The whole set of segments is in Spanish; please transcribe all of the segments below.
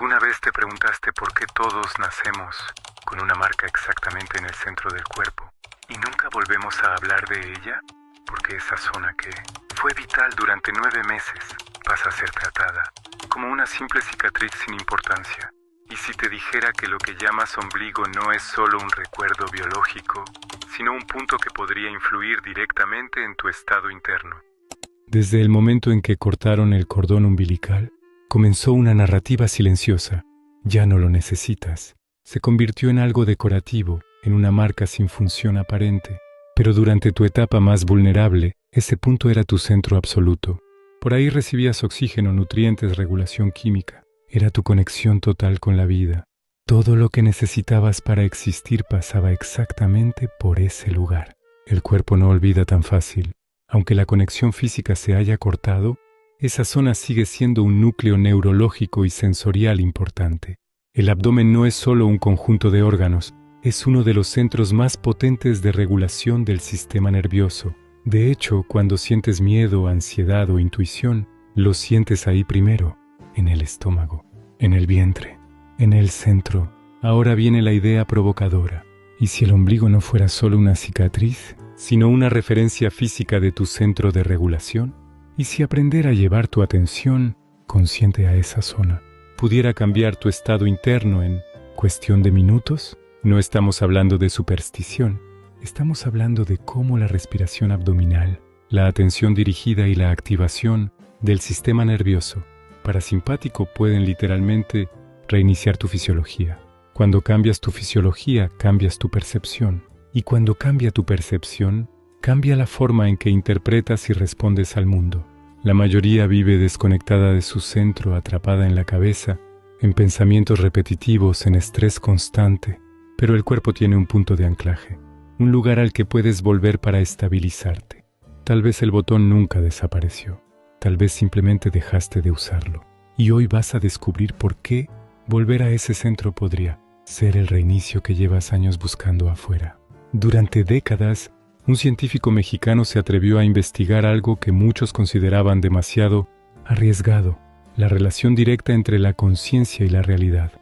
¿Alguna vez te preguntaste por qué todos nacemos con una marca exactamente en el centro del cuerpo y nunca volvemos a hablar de ella? Porque esa zona que fue vital durante 9 meses pasa a ser tratada como una simple cicatriz sin importancia. Y si te dijera que lo que llamas ombligo no es solo un recuerdo biológico, sino un punto que podría influir directamente en tu estado interno. Desde el momento en que cortaron el cordón umbilical, comenzó una narrativa silenciosa. Ya no lo necesitas. Se convirtió en algo decorativo, en una marca sin función aparente. Pero durante tu etapa más vulnerable, ese punto era tu centro absoluto. Por ahí recibías oxígeno, nutrientes, regulación química. Era tu conexión total con la vida. Todo lo que necesitabas para existir pasaba exactamente por ese lugar. El cuerpo no olvida tan fácil. Aunque la conexión física se haya cortado, esa zona sigue siendo un núcleo neurológico y sensorial importante. El abdomen no es solo un conjunto de órganos, es uno de los centros más potentes de regulación del sistema nervioso. De hecho, cuando sientes miedo, ansiedad o intuición, lo sientes ahí primero, en el estómago, en el vientre, en el centro. Ahora viene la idea provocadora. ¿Y si el ombligo no fuera solo una cicatriz, sino una referencia física de tu centro de regulación? ¿Y si aprender a llevar tu atención consciente a esa zona pudiera cambiar tu estado interno en cuestión de minutos? No estamos hablando de superstición, estamos hablando de cómo la respiración abdominal, la atención dirigida y la activación del sistema nervioso parasimpático pueden literalmente reiniciar tu fisiología. Cuando cambias tu fisiología, cambias tu percepción. Y cuando cambia tu percepción, cambia la forma en que interpretas y respondes al mundo. La mayoría vive desconectada de su centro, atrapada en la cabeza, en pensamientos repetitivos, en estrés constante. Pero el cuerpo tiene un punto de anclaje, un lugar al que puedes volver para estabilizarte. Tal vez el botón nunca desapareció, tal vez simplemente dejaste de usarlo. Y hoy vas a descubrir por qué volver a ese centro podría ser el reinicio que llevas años buscando afuera. Durante décadas, un científico mexicano se atrevió a investigar algo que muchos consideraban demasiado arriesgado: la relación directa entre la conciencia y la realidad.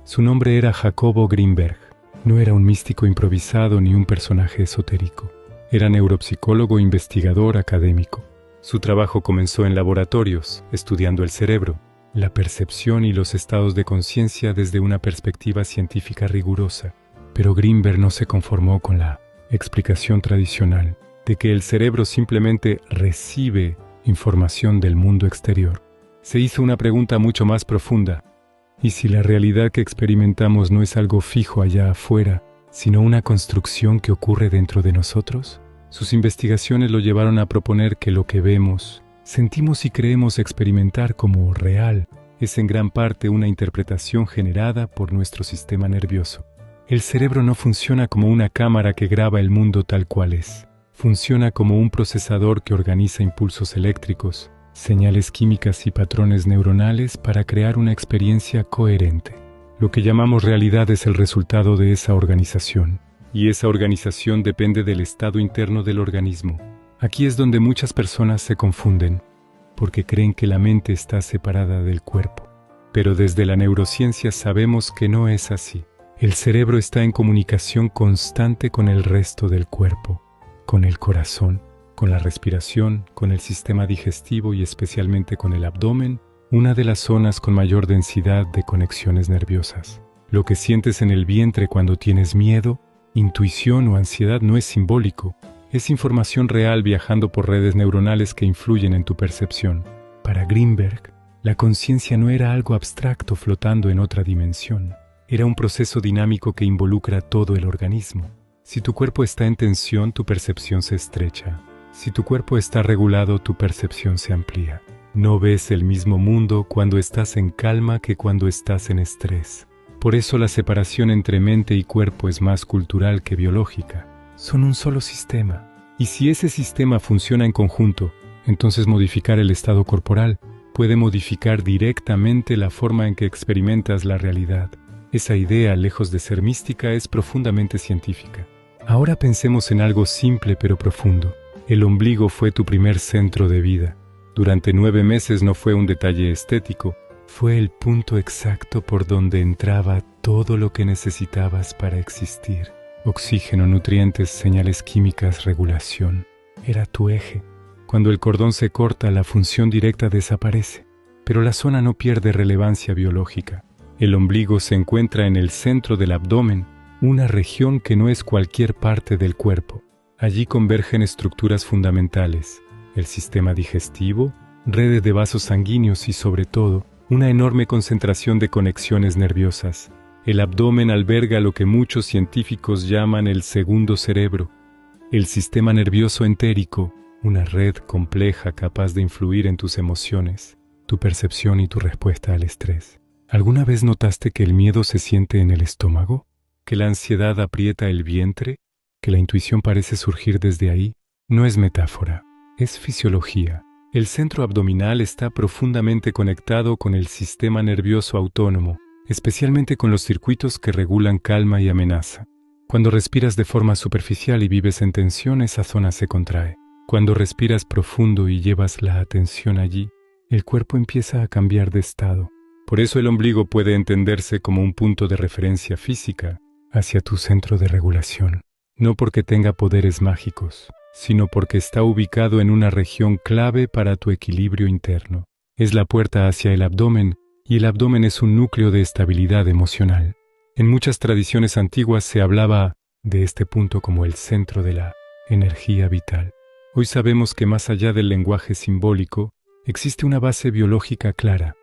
Su nombre era Jacobo Grinberg. No era un místico improvisado ni un personaje esotérico. Era neuropsicólogo, investigador, académico. Su trabajo comenzó en laboratorios, estudiando el cerebro, la percepción y los estados de conciencia desde una perspectiva científica rigurosa. Pero Grinberg no se conformó con la explicación tradicional de que el cerebro simplemente recibe información del mundo exterior. Se hizo una pregunta mucho más profunda. ¿Y si la realidad que experimentamos no es algo fijo allá afuera, sino una construcción que ocurre dentro de nosotros? Sus investigaciones lo llevaron a proponer que lo que vemos, sentimos y creemos experimentar como real es en gran parte una interpretación generada por nuestro sistema nervioso. El cerebro no funciona como una cámara que graba el mundo tal cual es. Funciona como un procesador que organiza impulsos eléctricos, señales químicas y patrones neuronales para crear una experiencia coherente. Lo que llamamos realidad es el resultado de esa organización, y esa organización depende del estado interno del organismo. Aquí es donde muchas personas se confunden, porque creen que la mente está separada del cuerpo. Pero desde la neurociencia sabemos que no es así. El cerebro está en comunicación constante con el resto del cuerpo, con el corazón, con la respiración, con el sistema digestivo y especialmente con el abdomen, una de las zonas con mayor densidad de conexiones nerviosas. Lo que sientes en el vientre cuando tienes miedo, intuición o ansiedad no es simbólico, es información real viajando por redes neuronales que influyen en tu percepción. Para Grinberg, la conciencia no era algo abstracto flotando en otra dimensión. Era un proceso dinámico que involucra todo el organismo. Si tu cuerpo está en tensión, tu percepción se estrecha. Si tu cuerpo está regulado, tu percepción se amplía. No ves el mismo mundo cuando estás en calma que cuando estás en estrés. Por eso la separación entre mente y cuerpo es más cultural que biológica. Son un solo sistema. Y si ese sistema funciona en conjunto, entonces modificar el estado corporal puede modificar directamente la forma en que experimentas la realidad. Esa idea, lejos de ser mística, es profundamente científica. Ahora pensemos en algo simple pero profundo. El ombligo fue tu primer centro de vida. Durante 9 meses no fue un detalle estético, Fue el punto exacto por donde entraba todo lo que necesitabas para existir. Oxígeno, nutrientes, señales químicas, regulación. Era tu eje. Cuando el cordón se corta, la función directa desaparece. Pero la zona no pierde relevancia biológica. El ombligo se encuentra en el centro del abdomen, una región que no es cualquier parte del cuerpo. Allí convergen estructuras fundamentales, el sistema digestivo, redes de vasos sanguíneos y, sobre todo, una enorme concentración de conexiones nerviosas. El abdomen alberga lo que muchos científicos llaman el segundo cerebro, el sistema nervioso entérico, una red compleja capaz de influir en tus emociones, tu percepción y tu respuesta al estrés. ¿Alguna vez notaste que el miedo se siente en el estómago? ¿Que la ansiedad aprieta el vientre? ¿Que la intuición parece surgir desde ahí? No es metáfora, es fisiología. El centro abdominal está profundamente conectado con el sistema nervioso autónomo, especialmente con los circuitos que regulan calma y amenaza. Cuando respiras de forma superficial y vives en tensión, esa zona se contrae. Cuando respiras profundo y llevas la atención allí, el cuerpo empieza a cambiar de estado. Por eso el ombligo puede entenderse como un punto de referencia física hacia tu centro de regulación. No porque tenga poderes mágicos, sino porque está ubicado en una región clave para tu equilibrio interno. Es la puerta hacia el abdomen, y el abdomen es un núcleo de estabilidad emocional. En muchas tradiciones antiguas se hablaba de este punto como el centro de la energía vital. Hoy sabemos que más allá del lenguaje simbólico, existe una base biológica clara.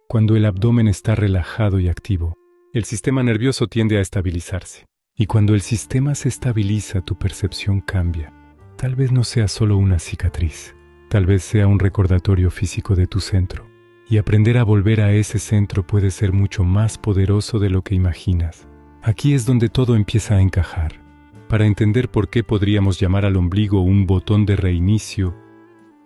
Cuando el abdomen está relajado y activo, el sistema nervioso tiende a estabilizarse. Y cuando el sistema se estabiliza, tu percepción cambia. Tal vez no sea solo una cicatriz, tal vez sea un recordatorio físico de tu centro. Y aprender a volver a ese centro puede ser mucho más poderoso de lo que imaginas. Aquí es donde todo empieza a encajar. Para entender por qué podríamos llamar al ombligo un botón de reinicio,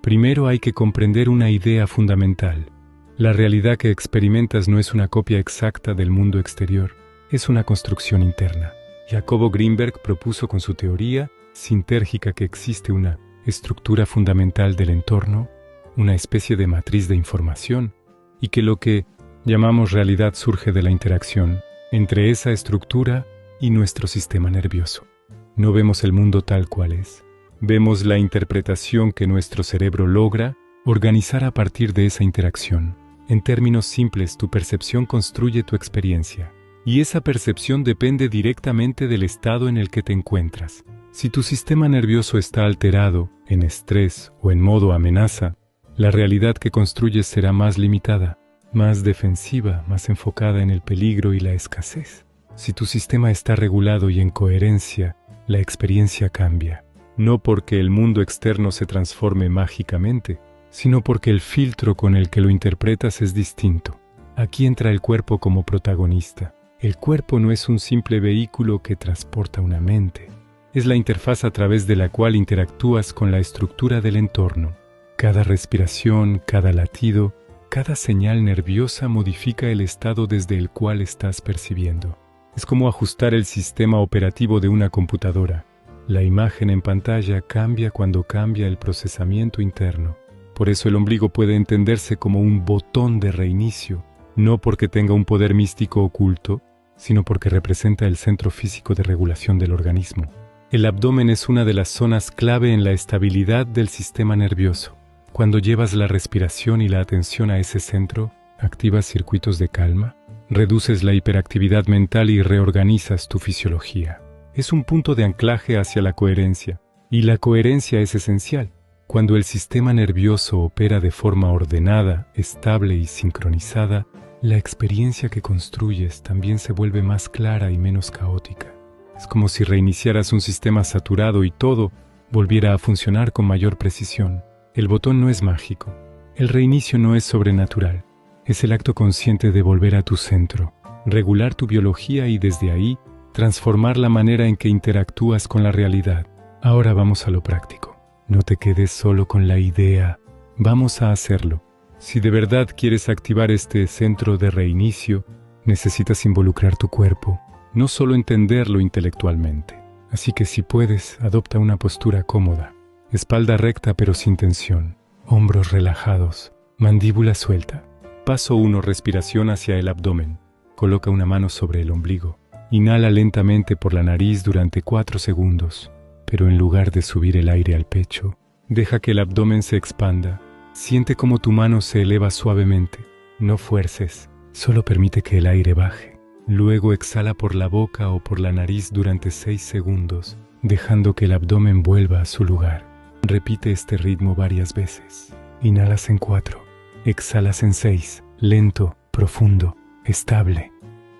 primero hay que comprender una idea fundamental. La realidad que experimentas no es una copia exacta del mundo exterior, es una construcción interna. Jacobo Greenberg propuso con su teoría sintérgica que existe una estructura fundamental del entorno, una especie de matriz de información, y que lo que llamamos realidad surge de la interacción entre esa estructura y nuestro sistema nervioso. No vemos el mundo tal cual es, vemos la interpretación que nuestro cerebro logra organizar a partir de esa interacción. En términos simples, tu percepción construye tu experiencia, y esa percepción depende directamente del estado en el que te encuentras. Si tu sistema nervioso está alterado, en estrés o en modo amenaza, la realidad que construyes será más limitada, más defensiva, más enfocada en el peligro y la escasez. Si tu sistema está regulado y en coherencia, la experiencia cambia. No porque el mundo externo se transforme mágicamente, sino porque el filtro con el que lo interpretas es distinto. Aquí entra el cuerpo como protagonista. El cuerpo no es un simple vehículo que transporta una mente. Es la interfaz a través de la cual interactúas con la estructura del entorno. Cada respiración, cada latido, cada señal nerviosa modifica el estado desde el cual estás percibiendo. Es como ajustar el sistema operativo de una computadora. La imagen en pantalla cambia cuando cambia el procesamiento interno. Por eso el ombligo puede entenderse como un botón de reinicio, no porque tenga un poder místico oculto, sino porque representa el centro físico de regulación del organismo. El abdomen es una de las zonas clave en la estabilidad del sistema nervioso. Cuando llevas la respiración y la atención a ese centro, activas circuitos de calma, reduces la hiperactividad mental y reorganizas tu fisiología. Es un punto de anclaje hacia la coherencia, y la coherencia es esencial. Cuando el sistema nervioso opera de forma ordenada, estable y sincronizada, la experiencia que construyes también se vuelve más clara y menos caótica. Es como si reiniciaras un sistema saturado y todo volviera a funcionar con mayor precisión. El botón no es mágico. El reinicio no es sobrenatural. Es el acto consciente de volver a tu centro, regular tu biología y desde ahí transformar la manera en que interactúas con la realidad. Ahora vamos a lo práctico. No te quedes solo con la idea. Vamos a hacerlo. Si de verdad quieres activar este centro de reinicio, necesitas involucrar tu cuerpo, no solo entenderlo intelectualmente. Así que si puedes, adopta una postura cómoda. Espalda recta pero sin tensión, hombros relajados, mandíbula suelta. Paso 1. Respiración hacia el abdomen. Coloca una mano sobre el ombligo. Inhala lentamente por la nariz durante 4 segundos, pero en lugar de subir el aire al pecho, deja que el abdomen se expanda. Siente cómo tu mano se eleva suavemente. No fuerces, solo permite que el aire baje. Luego exhala por la boca o por la nariz durante 6 segundos, dejando que el abdomen vuelva a su lugar. Repite este ritmo varias veces. Inhalas en 4, exhalas en 6, lento, profundo, estable.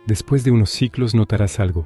Después de unos ciclos notarás algo.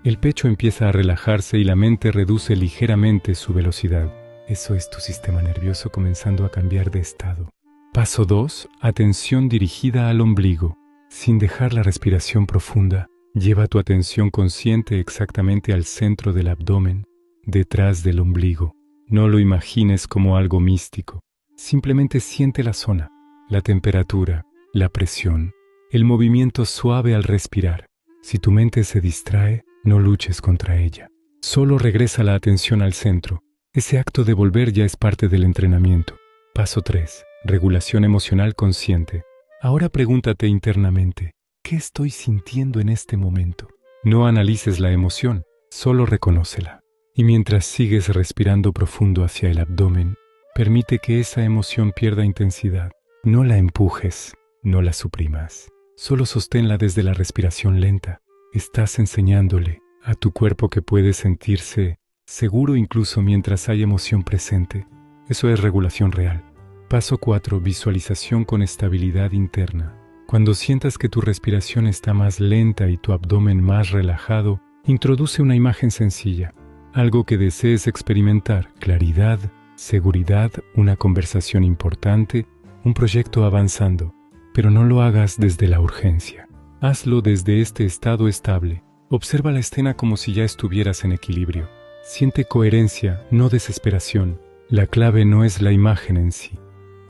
El pecho empieza a relajarse y la mente reduce ligeramente su velocidad. Eso es tu sistema nervioso comenzando a cambiar de estado. Paso 2. Atención dirigida al ombligo. Sin dejar la respiración profunda, lleva tu atención consciente exactamente al centro del abdomen, detrás del ombligo. No lo imagines como algo místico. Simplemente siente la zona, la temperatura, la presión, el movimiento suave al respirar. Si tu mente se distrae, no luches contra ella. Solo regresa la atención al centro. Ese acto de volver ya es parte del entrenamiento. Paso 3. Regulación emocional consciente. Ahora pregúntate internamente, ¿qué estoy sintiendo en este momento? No analices la emoción, solo reconócela. Y mientras sigues respirando profundo hacia el abdomen, permite que esa emoción pierda intensidad. No la empujes, no la suprimas. Solo sosténla desde la respiración lenta. Estás enseñándole a tu cuerpo que puede sentirse seguro incluso mientras hay emoción presente. Eso es regulación real. Paso 4. Visualización con estabilidad interna. Cuando sientas que tu respiración está más lenta y tu abdomen más relajado, introduce una imagen sencilla. Algo que desees experimentar: claridad, seguridad, una conversación importante, un proyecto avanzando. Pero no lo hagas desde la urgencia. Hazlo desde este estado estable. Observa la escena como si ya estuvieras en equilibrio. Siente coherencia, no desesperación. La clave no es la imagen en sí,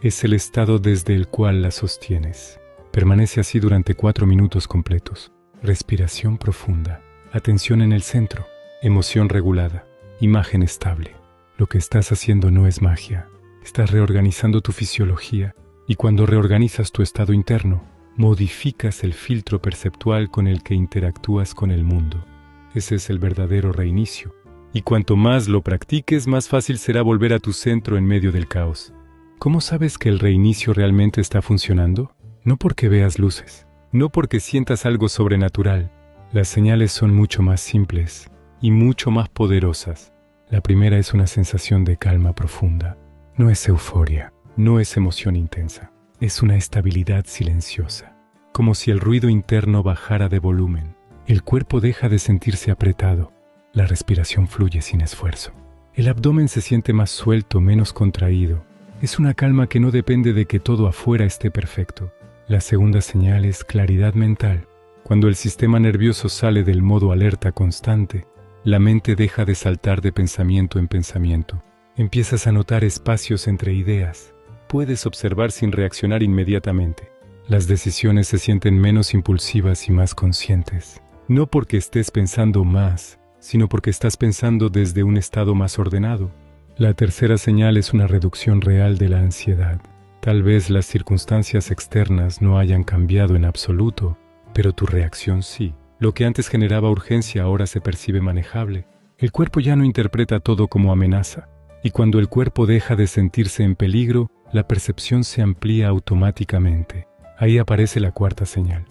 es el estado desde el cual la sostienes. Permanece así durante 4 minutos completos. Respiración profunda, atención en el centro, emoción regulada, imagen estable. Lo que estás haciendo no es magia. Estás reorganizando tu fisiología. Y cuando reorganizas tu estado interno, modificas el filtro perceptual con el que interactúas con el mundo. Ese es el verdadero reinicio. Y cuanto más lo practiques, más fácil será volver a tu centro en medio del caos. ¿Cómo sabes que el reinicio realmente está funcionando? No porque veas luces, no porque sientas algo sobrenatural. Las señales son mucho más simples y mucho más poderosas. La primera es una sensación de calma profunda. No es euforia. No es emoción intensa, es una estabilidad silenciosa, como si el ruido interno bajara de volumen. El cuerpo deja de sentirse apretado, la respiración fluye sin esfuerzo. El abdomen se siente más suelto, menos contraído. Es una calma que no depende de que todo afuera esté perfecto. La segunda señal es claridad mental. Cuando el sistema nervioso sale del modo alerta constante, la mente deja de saltar de pensamiento en pensamiento. Empiezas a notar espacios entre ideas. Puedes observar sin reaccionar inmediatamente. Las decisiones se sienten menos impulsivas y más conscientes. No porque estés pensando más, sino porque estás pensando desde un estado más ordenado. La tercera señal es una reducción real de la ansiedad. Tal vez las circunstancias externas no hayan cambiado en absoluto, pero tu reacción sí. Lo que antes generaba urgencia ahora se percibe manejable. El cuerpo ya no interpreta todo como amenaza. Y cuando el cuerpo deja de sentirse en peligro, la percepción se amplía automáticamente. Ahí aparece la cuarta señal.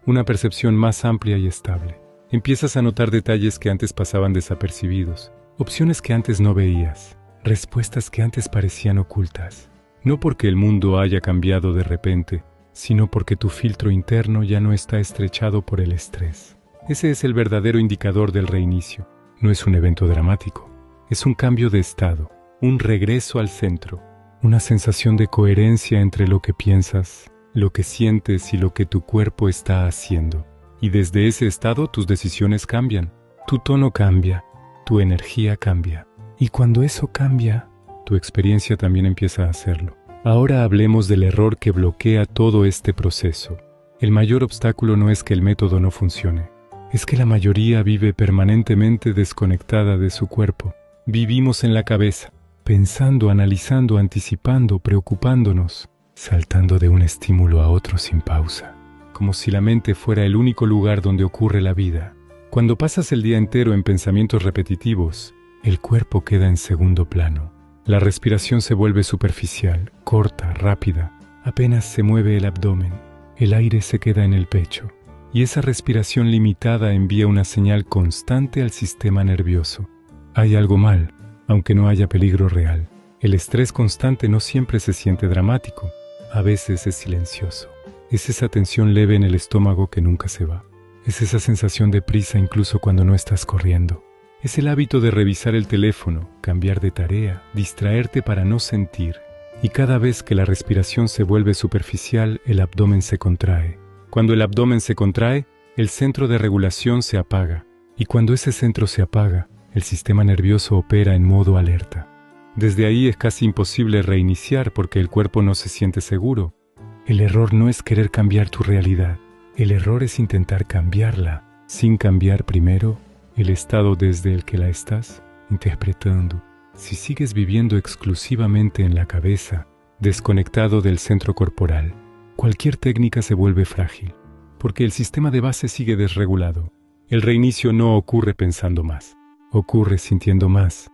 Una percepción más amplia y estable. Empiezas a notar detalles que antes pasaban desapercibidos, opciones que antes no veías, respuestas que antes parecían ocultas. No porque el mundo haya cambiado de repente, sino porque tu filtro interno ya no está estrechado por el estrés. Ese es el verdadero indicador del reinicio. No es un evento dramático, es un cambio de estado, un regreso al centro. Una sensación de coherencia entre lo que piensas, lo que sientes y lo que tu cuerpo está haciendo. Y desde ese estado tus decisiones cambian, tu tono cambia, tu energía cambia. Y cuando eso cambia, tu experiencia también empieza a hacerlo. Ahora hablemos del error que bloquea todo este proceso. El mayor obstáculo no es que el método no funcione, es que la mayoría vive permanentemente desconectada de su cuerpo. Vivimos en la cabeza, pensando, analizando, anticipando, preocupándonos. saltando de un estímulo a otro sin pausa, como si la mente fuera el único lugar donde ocurre la vida. Cuando pasas el día entero en pensamientos repetitivos, el cuerpo queda en segundo plano. La respiración se vuelve superficial, corta, rápida. Apenas se mueve el abdomen, el aire se queda en el pecho, y esa respiración limitada envía una señal constante al sistema nervioso. Hay algo mal, aunque no haya peligro real. El estrés constante no siempre se siente dramático, a veces es silencioso. Es esa tensión leve en el estómago que nunca se va. Es esa sensación de prisa incluso cuando no estás corriendo. Es el hábito de revisar el teléfono, cambiar de tarea, distraerte para no sentir. Y cada vez que la respiración se vuelve superficial, el abdomen se contrae. Cuando el abdomen se contrae, el centro de regulación se apaga. Y cuando ese centro se apaga, el sistema nervioso opera en modo alerta. Desde ahí es casi imposible reiniciar porque el cuerpo no se siente seguro. El error no es querer cambiar tu realidad. El error es intentar cambiarla, sin cambiar primero el estado desde el que la estás interpretando. Si sigues viviendo exclusivamente en la cabeza, desconectado del centro corporal, cualquier técnica se vuelve frágil, porque el sistema de base sigue desregulado. El reinicio no ocurre pensando más, ocurre sintiendo más,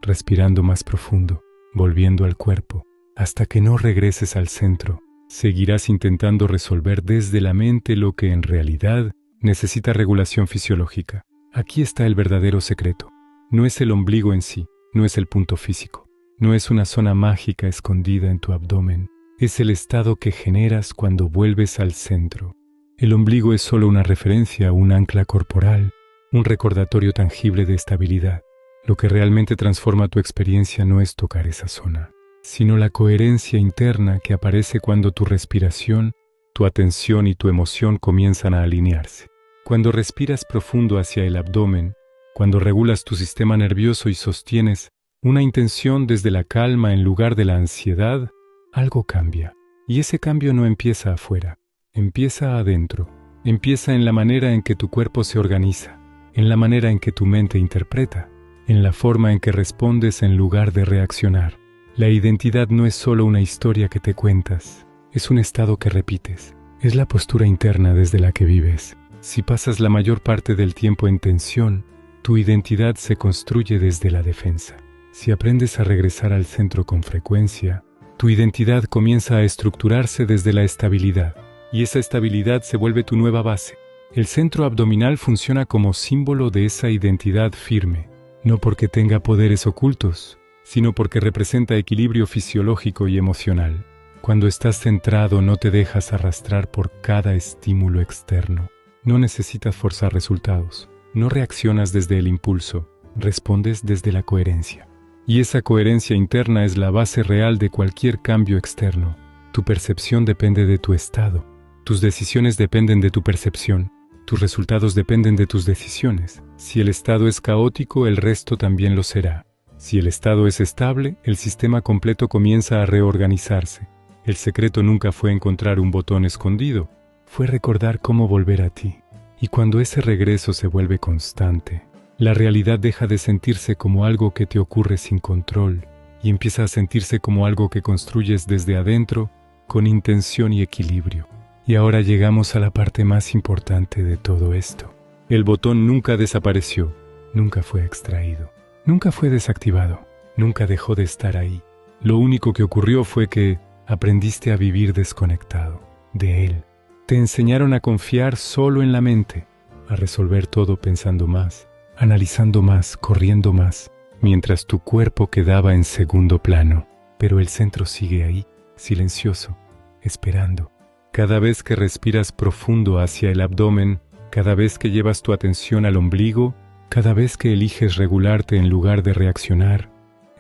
respirando más profundo, volviendo al cuerpo. Hasta que no regreses al centro, seguirás intentando resolver desde la mente lo que en realidad necesita regulación fisiológica. Aquí está el verdadero secreto. No es el ombligo en sí, no es el punto físico, no es una zona mágica escondida en tu abdomen. Es el estado que generas cuando vuelves al centro. El ombligo es solo una referencia, un ancla corporal, un recordatorio tangible de estabilidad. Lo que realmente transforma tu experiencia no es tocar esa zona, sino la coherencia interna que aparece cuando tu respiración, tu atención y tu emoción comienzan a alinearse. Cuando respiras profundo hacia el abdomen, cuando regulas tu sistema nervioso y sostienes una intención desde la calma en lugar de la ansiedad, algo cambia. Y ese cambio no empieza afuera, empieza adentro. Empieza en la manera en que tu cuerpo se organiza, en la manera en que tu mente interpreta, en la forma en que respondes en lugar de reaccionar. La identidad no es solo una historia que te cuentas, es un estado que repites, es la postura interna desde la que vives. Si pasas la mayor parte del tiempo en tensión, tu identidad se construye desde la defensa. Si aprendes a regresar al centro con frecuencia, tu identidad comienza a estructurarse desde la estabilidad, y esa estabilidad se vuelve tu nueva base. El centro abdominal funciona como símbolo de esa identidad firme, no porque tenga poderes ocultos, sino porque representa equilibrio fisiológico y emocional. Cuando estás centrado no te dejas arrastrar por cada estímulo externo. No necesitas forzar resultados. No reaccionas desde el impulso, respondes desde la coherencia. Y esa coherencia interna es la base real de cualquier cambio externo. Tu percepción depende de tu estado. Tus decisiones dependen de tu percepción. Tus resultados dependen de tus decisiones. Si el estado es caótico, el resto también lo será. Si el estado es estable, el sistema completo comienza a reorganizarse. El secreto nunca fue encontrar un botón escondido, fue recordar cómo volver a ti. Y cuando ese regreso se vuelve constante, la realidad deja de sentirse como algo que te ocurre sin control y empieza a sentirse como algo que construyes desde adentro con intención y equilibrio. Y ahora llegamos a la parte más importante de todo esto. El botón nunca desapareció, nunca fue extraído, nunca fue desactivado, nunca dejó de estar ahí. Lo único que ocurrió fue que aprendiste a vivir desconectado de él. Te enseñaron a confiar solo en la mente, a resolver todo pensando más, analizando más, corriendo más, mientras tu cuerpo quedaba en segundo plano. Pero el centro sigue ahí, silencioso, esperando. Cada vez que respiras profundo hacia el abdomen, cada vez que llevas tu atención al ombligo, cada vez que eliges regularte en lugar de reaccionar,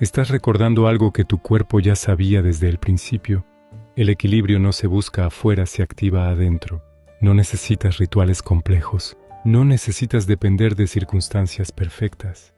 estás recordando algo que tu cuerpo ya sabía desde el principio. El equilibrio no se busca afuera, se activa adentro. No necesitas rituales complejos. No necesitas depender de circunstancias perfectas.